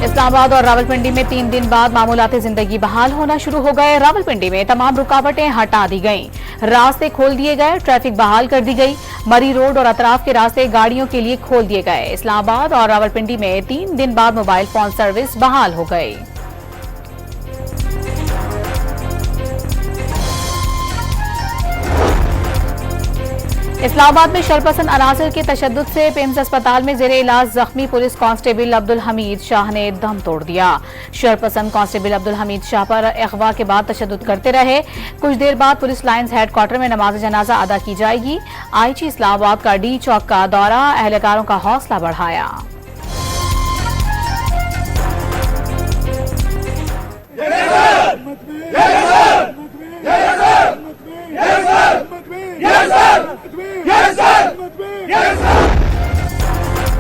इस्लामाबाद और रावलपिंडी में 3 दिन बाद मामूलाती जिंदगी बहाल होना शुरू हो गए। रावलपिंडी में तमाम रुकावटें हटा दी गईं, रास्ते खोल दिए गए, ट्रैफिक बहाल कर दी गई। मरी रोड और अतराफ के रास्ते गाड़ियों के लिए खोल दिए गए। इस्लामाबाद और रावलपिंडी में 3 दिन बाद मोबाइल फोन सर्विस बहाल हो गई। इस्लामाबाद में शरपसंद अनासर के तशद्दुद से पेम्स अस्पताल में जेरे इलाज जख्मी पुलिस कांस्टेबल अब्दुल हमीद शाह ने दम तोड़ दिया। शरपसंद कांस्टेबल अब्दुल हमीद शाह पर अगवा के बाद तशद्दुद करते रहे। कुछ देर बाद पुलिस लाइन्स हेडक्वार्टर में नमाज जनाजा अदा की जाएगी। आईजी इस्लामाबाद का डी चौक का दौरा अहलकारों का हौसला बढ़ाया।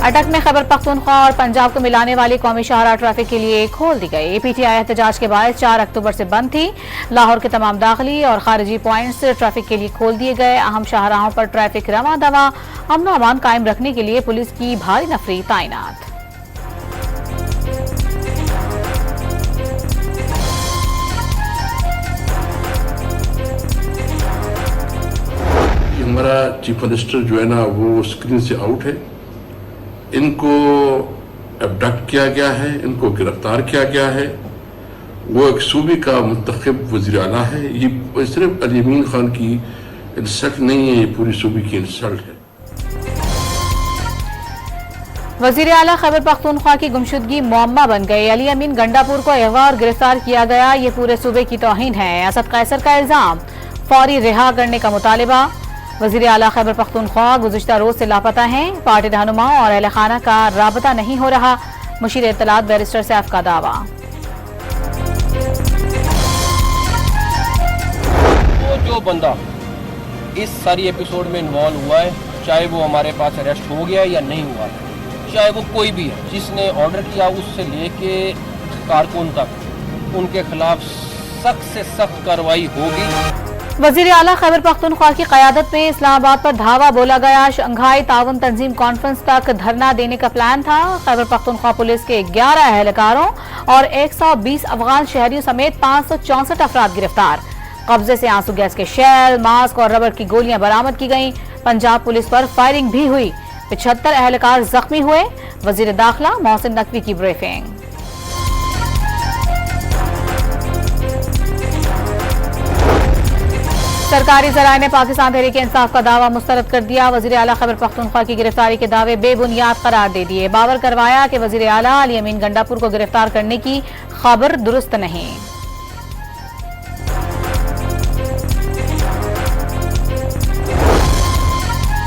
अटक में खैबर पख्तूनख्वा और पंजाब को मिलाने वाली कौमी शाहराह ट्रैफिक के लिए खोल दी गई। पीटीआई एहतजाज के बाद 4 अक्टूबर से बंद थी। लाहौर के तमाम दाखिली और खारिजी पॉइंट्स ट्रैफिक के लिए खोल दिए गए। अहम शाहराहों पर ट्रैफिक रवा दवा अमन अमान कायम रखने के लिए पुलिस की भारी नफरी तैनात। हमारा चीफ मिनिस्टर जो है ना वो स्क्रीन से आउट है। इनको अबडक्ट किया गया है, इनको गिरफ्तार किया गया है। वो एक सूबे का मुंतखब वज़ीर आला है। ये सिर्फ अली अमीन खान की इंसल्ट नहीं है, ये पूरी सूबे की इंसल्ट है। वज़ीर आला खैबर पख्तूनख्वा की गुमशुदगी मुअम्मा बन गई। अली अमीन गंडापुर को अगवा और गिरफ्तार किया गया, ये पूरे सूबे की तौहीन है। असद कैसर का इल्जाम, फौरी रिहा करने का मुतालिबा। वज़ीर आला खैबर पख्तूनख्वा गुज़िश्ता रोज से लापता हैं। पार्टी रहनुमा और अहल खाना का राबता नहीं हो रहा। मुशीर इत्तलात बैरिस्टर सैफ का दावा। वो जो बंदा इस सारी एपिसोड में इन्वॉल्व हुआ है, चाहे वो हमारे पास अरेस्ट हो गया है या नहीं हुआ, चाहे वो कोई भी है, जिसने ऑर्डर किया उससे लेके कारकुन तक, उनके खिलाफ सख्त से सख्त कार्रवाई होगी। वज़ीर आला खैबर पख्तूनख्वा की क़यादत में इस्लामाबाद पर धावा बोला गया। शंघाई ताउन तंजीम कॉन्फ्रेंस तक धरना देने का प्लान था। खैबर पख्तूनख्वा पुलिस के 11 अहलकारों और 120 अफगान शहरियों समेत 564 अफराद गिरफ्तार। कब्जे से आंसू गैस के शेल, मास्क और रबर की गोलियां बरामद की गईं। पंजाब पुलिस पर फायरिंग भी हुई। 75 अहलकार जख्मी हुए। वज़ीर दाखिला मोहसिन नकवी की ब्रीफिंग। सरकारी ज़राए ने पाकिस्तान तहरीक इंसाफ का दावा मुस्तरद कर दिया। वज़ीर आला खैबर पख्तूनख्वा की गिरफ्तारी के दावे बेबुनियाद करार दे दिए। बावर करवाया कि वज़ीर आला अली अमीन गंडापुर को गिरफ्तार करने की खबर दुरुस्त नहीं।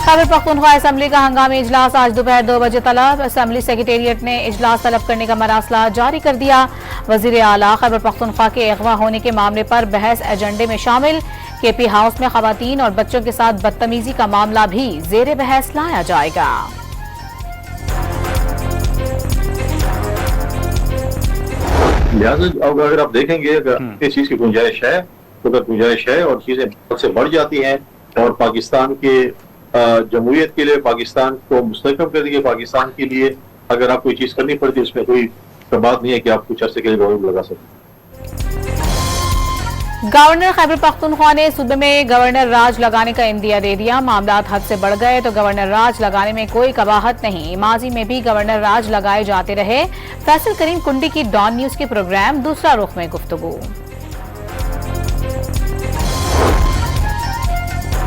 खैबर पख्तूनख्वा असेंबली का हंगामी इजलास आज दोपहर 2 बजे तलब। असेंबली सेक्रेटेरिएट ने इजलास तलब करने का मरासला जारी कर दिया। वज़ीर आला खैबर पख्तूनख्वा के अगवा होने के मामले पर बहस एजेंडे में शामिल। केपी हाउस में खवातीन और बच्चों के साथ बदतमीजी का मामला भी जेरे बहस लाया जाएगा। लिहाजा अगर आप देखेंगे इस चीज की गुंजाइश है, तो अगर गुंजाइश है और चीजें से बढ़ जाती हैं और पाकिस्तान के जमहूरियत के लिए, पाकिस्तान को मुस्तहकम करने के, पाकिस्तान के लिए अगर आप कोई चीज करनी पड़ती है, उसमें कोई बात नहीं है कि आप कुछ अर्से के लिए रोक लगा सकते। गवर्नर खैबर पख्तूनख्वा ने सूबे में गवर्नर राज लगाने का इंदिया दे दिया। मामलात हद से बढ़ गए तो गवर्नर राज लगाने में कोई कबाहत नहीं। माजी में भी गवर्नर राज लगाए जाते रहे। फैसल करीम कुंडी की डॉन न्यूज के प्रोग्राम दूसरा रुख में गुफ्तगू।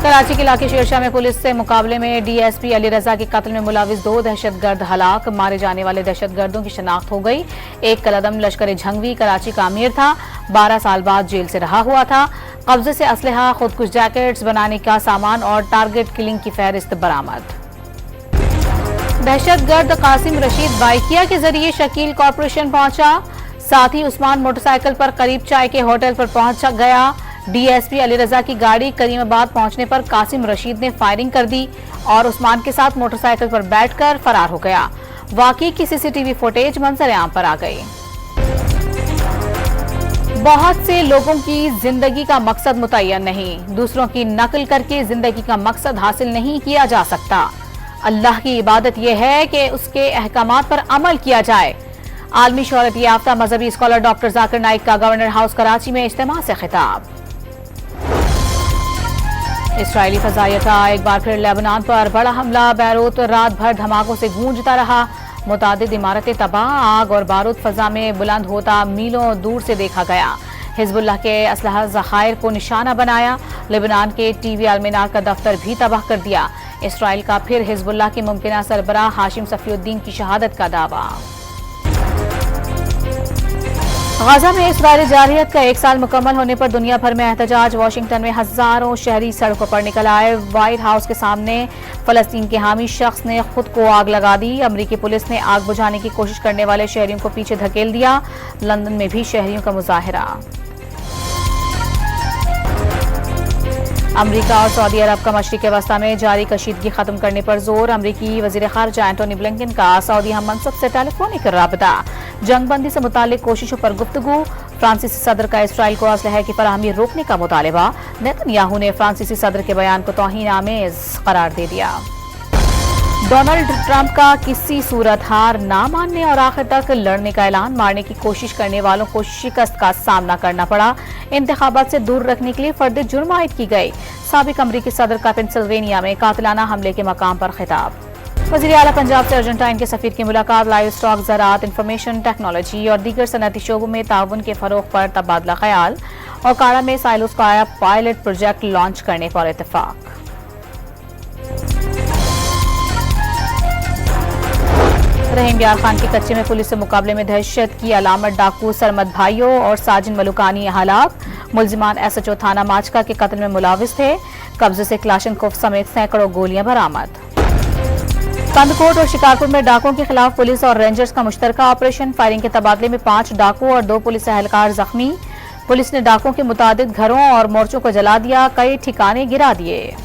कराची के इलाके शेरशाह में पुलिस से मुकाबले में डीएसपी अली रजा के कत्ल में मुलविस 2 दहशतगर्द हलाक। मारे जाने वाले दहशतगर्दों की शनाख्त हो गई। एक कलदम लश्कर झंगवी कराची का अमीर था, 12 साल बाद जेल से रहा हुआ था। कब्जे से असलहा, खुदकुश जैकेट्स बनाने का सामान और टारगेट किलिंग की फहरिस्त बरामद। दहशतगर्द कासिम रशीद बाइकिया के जरिए शकील कॉरपोरेशन पहुंचा। साथ ही उस्मान मोटरसाइकिल पर करीब चाय के होटल पर पहुंच गया। डीएसपी अली रजा की गाड़ी करीमाबाद पहुंचने पर कासिम रशीद ने फायरिंग कर दी और उस्मान के साथ मोटरसाइकिल पर बैठकर फरार हो गया। वाकई की सीसीटीवी फुटेज मंजर-ए-आम पर आ गई। बहुत से लोगों की जिंदगी का मकसद मुतय्यन नहीं, दूसरों की नकल करके जिंदगी का मकसद हासिल नहीं किया जा सकता। अल्लाह की इबादत यह है कि उसके अहकामात पर अमल किया जाए। आलमी शोहरत याफ्ता मजहबी स्कॉलर डॉक्टर जाकिर नाइक का गवर्नर हाउस कराची में इज्तिमा से खिताब। इसराइली फजाइया का एक बार फिर लेबनान पर बड़ा हमला। बैरूत रात भर धमाकों से गूंजता रहा। मुतादिद इमारतें तबाह। आग और बारूद फजा में बुलंद होता मीलों दूर से देखा गया। हिजबुल्लाह के असलहा ज़खायर को निशाना बनाया। लेबनान के टीवी अलमिनार का दफ्तर भी तबाह कर दिया। इसराइल का फिर हिजबुल्लाह के मुमकिन सरबराह हाशिम सफीउद्दीन की शहादत का दावा। गाजा में इसराइली जारहियत का 1 साल मुकम्मल होने पर दुनिया भर में एहतजाज। वाशिंगटन में हजारों शहरी सड़कों पर निकल आए। व्हाइट हाउस के सामने फलस्तीन के हामी शख्स ने खुद को आग लगा दी। अमरीकी पुलिस ने आग बुझाने की कोशिश करने वाले शहरियों को पीछे धकेल दिया। लंदन में भी शहरियों का मुजाहरा। अमरीका और सऊदी अरब का मशरिक़ वस्ता में जारी कशीदगी खत्म करने पर जोर। अमरीकी वज़ीर ख़ारिजा एंटोनी ब्लिंकन का सऊदी हम मनसब से टेलीफोनिक राबता। जंगबंदी से मुतालिक कोशिशों पर गुफ्तगू। फ्रांसीसी सदर का इसराइल को असलहे की फराहमी रोकने का मुतालबा। नेतन्याहू ने फ्रांसीसी सदर के बयान को तौहीन आमेज करार दे दिया। डोनाल्ड ट्रंप का किसी सूरत हार ना मानने और आखिर तक लड़ने का ऐलान। मारने की कोशिश करने वालों को शिकस्त का सामना करना पड़ा। इंतखाबात से दूर रखने के लिए फर्द जुर्म आयद की गई। साबिक अमरीकी सदर का पेंसिल्वेनिया में कातिलाना हमले के मकाम पर खिताब। वज़ीर आला पंजाब से अर्जेंटाइन के सफीर की मुलाकात। लाइव स्टॉक, ज़राअत, इंफॉर्मेशन टेक्नोलॉजी और दीगर सनअती शोबों में ताउन के फरोग पर तबादला ख्याल। और काड़ा में साइलोस का पायलट प्रोजेक्ट लॉन्च करने पर इत्तेफाक। रहीम यार खान के कच्चे में पुलिस से मुकाबले में दहशत की अलामत। डाकू सरमद भाइयों और साजिन मलुकानी हलाक। मुलजिमान SHO थाना माचका के कत्ल में मुलाविस थे। कब्जे से क्लाशनकोव समेत सैकड़ों गोलियां बरामद। कंदकोट और शिकारपुर में डाकुओं के खिलाफ पुलिस और रेंजर्स का मुश्तरका ऑपरेशन। फायरिंग के तबादले में 5 डाकू और 2 पुलिस एहलकार जख्मी। पुलिस ने डाकुओं के मुतादिद घरों और मोर्चों को जला दिया। कई ठिकाने गिरा दिए।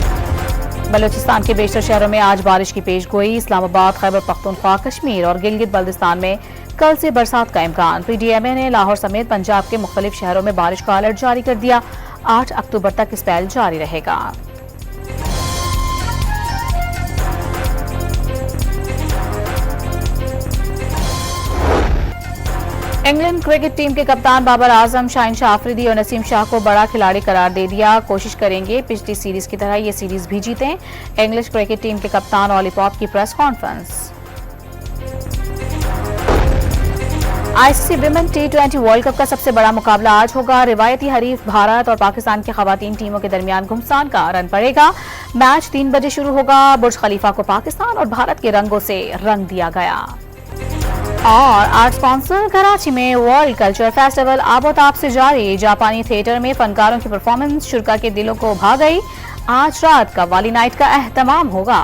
बलूचिस्तान के बेशतर शहरों में आज बारिश की पेशगोई। इस्लामाबाद, खैबर पख्तूनख्वा, कश्मीर और गिलगित बल्तिस्तान में कल से बरसात का इम्कान। PDMA ने लाहौर समेत पंजाब के मुख्तलिफ शहरों में बारिश का अलर्ट जारी कर दिया। 8 अक्टूबर तक स्पेल जारी रहेगा। इंग्लैंड क्रिकेट टीम के कप्तान बाबर आजम, शाहीन शाह अफरीदी और नसीम शाह को बड़ा खिलाड़ी करार दे दिया। कोशिश करेंगे पिछली सीरीज की तरह ये सीरीज भी जीतें। इंग्लिश क्रिकेट टीम के कप्तान ऑली पॉप की press conference. ICC women T20 world cup का सबसे बड़ा मुकाबला आज होगा। रिवायती हरीफ भारत और पाकिस्तान की खवातीन टीमों के दरमियान घुमसान का रन पड़ेगा। मैच 3 बजे शुरू होगा। बुर्ज खलीफा को पाकिस्तान और भारत के रंगों से रंग दिया गया। और आर्ट स्पॉन्सर कराची में वर्ल्ड कल्चर फेस्टिवल आबोताब से जारी। जापानी थिएटर में फनकारों की परफॉर्मेंस शुरा के दिलों को भा गई। आज रात कव्वाली नाइट का एहतमाम होगा।